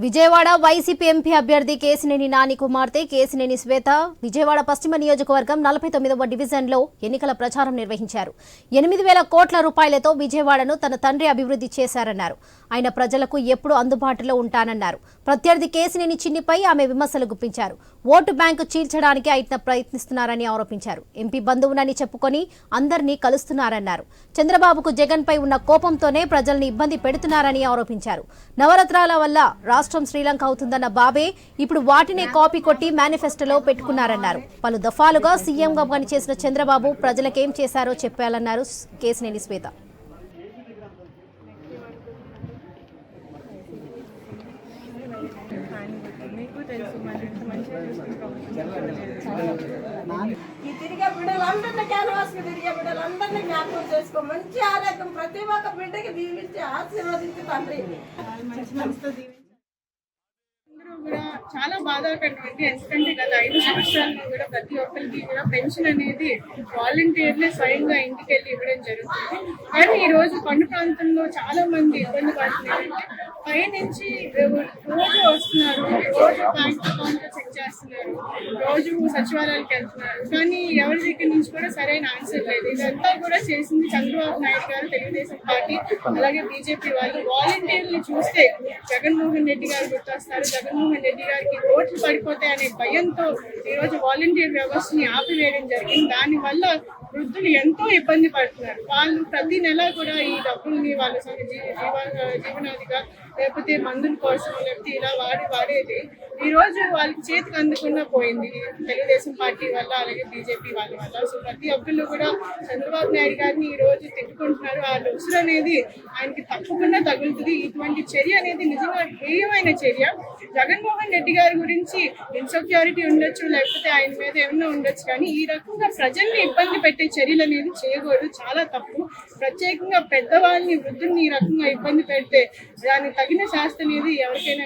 Vijayawada YCP MP అభ్యర్థి కేశినేని నాని కుమార్తె కేశినేని శ్వేత విజయవాడ పశ్చిమ నియోజకవర్గం 49వ డివిజన్లో ఎన్నికల ప్రచారం నిర్వహించారు. 8,000 కోట్ల రూపాయలతో విజయవాడను తన తండ్రి అభివృద్ధి చేశారన్నారు. ఆయన ప్రజలకు ఎప్పుడూ అందుబాటులో ఉంటానన్నారు. ప్రత్యర్థి కేశినేని చిన్నిపై ఆమె విమర్శలు గుప్పించారు. ఓటు బ్యాంకు చీల్చడానికి ఆయన ప్రయత్నిస్తున్నారని ఆరోపించారు. ఎంపీ బంధువునని చెప్పుకొని అందరినీ కలుస్తున్నారన్నారు. చంద్రబాబుకు జగన్పై ఉన్న కోపంతోనే ప్రజల్ని ఇబ్బంది పెడుతున్నారని ఆరోపించారు. నవరత్నాల వల్ల రాష్ట్రం శ్రీలంక అవుతుందన్న బాబే ఇప్పుడు వాటినే కాపీ కొట్టి మేనిఫెస్టోలో పెట్టుకున్నారన్నారు. పలు దఫాలుగా సీఎంగా పనిచేసిన చంద్రబాబు ప్రజలకేం చేశారో చెప్పాలన్నారు కేశినేని శ్వేత. ఈ తిరిగే బిడ్డలందరినీ క్యాన్వాస్ కి తిరిగే బిడ్డలందరినీ జ్ఞాపకం చేసుకో, మంచి ఆరోగ్యం ప్రతి ఒక్క బిడ్డకి దీవించి ఆశీర్వదించి తండ్రి కూడా చాలా బాధాకరమైంది. ఎందుకంటే గత 5 సంవత్సరాల్లో కూడా ప్రతి ఒక్కరికి కూడా పెన్షన్ అనేది వాలంటీర్లే స్వయంగా ఇంటికి వెళ్ళి ఇవ్వడం జరుగుతుంది. కానీ ఈ రోజు కొండ ప్రాంతంలో చాలా మంది ఇబ్బంది పడుతున్నారంటే పైనుంచి రోజు వస్తున్నారు, రోజు బ్యాంక్ అకౌంట్ చెక్ చేస్తున్నారు, రోజు సచివాలయానికి వెళ్తున్నారు, కానీ ఎవరి దగ్గర నుంచి కూడా సరైన ఆన్సర్ లేదు. ఇదంతా కూడా చేసింది చంద్రబాబు నాయుడు గారు, తెలుగుదేశం పార్టీ, అలాగే బీజేపీ వాళ్ళు. వాలంటీర్లు చూస్తే జగన్మోహన్ రెడ్డి గారు గుర్తొస్తారు. జగన్మోహన్ రెడ్డి గారికి ఓట్లు పడిపోతాయనే భయంతో ఈరోజు వాలంటీర్ వ్యవస్థని ఆపివేయడం జరిగింది. దానివల్ల వృద్ధులు ఎంతో ఇబ్బంది పడుతున్నారు. వాళ్ళు ప్రతి నెల కూడా ఈ డబ్బుల్ని వాళ్ళ జీవనాదిగా లేకపోతే మందుల కోసం లేకపోతే ఇలా వాడేది ఈ రోజు వాళ్ళకి చేతికి అందకుండా పోయింది తెలుగుదేశం పార్టీ వల్ల, అలాగే బీజేపీ వాళ్ళ వల్ల. సో ప్రతి ఒక్కళ్ళు కూడా చంద్రబాబు నాయుడు గారిని ఈ రోజు తిట్టుకుంటున్నారు. ఆ ఉసురు అనేది ఆయనకి తప్పకుండా తగులుతుంది. ఇటువంటి చర్య అనేది నిజంగా హేయమైన చర్య. జగన్మోహన్ రెడ్డి గారి గురించి ఇన్సెక్యూరిటీ ఉండొచ్చు, లేకపోతే ఆయన మీద ఏమన్నా ఉండొచ్చు, కానీ ఈ రకంగా ప్రజల్ని ఇబ్బంది పెట్టే చర్యలు అనేది చేయకూడదు, చాలా తప్పు. ప్రత్యేకంగా పెద్దవాళ్ళని, వృద్ధుల్ని ఈ రకంగా ఇబ్బంది పెడితే దానికి తగిన శాస్త్ర అనేది ఎవరికైనా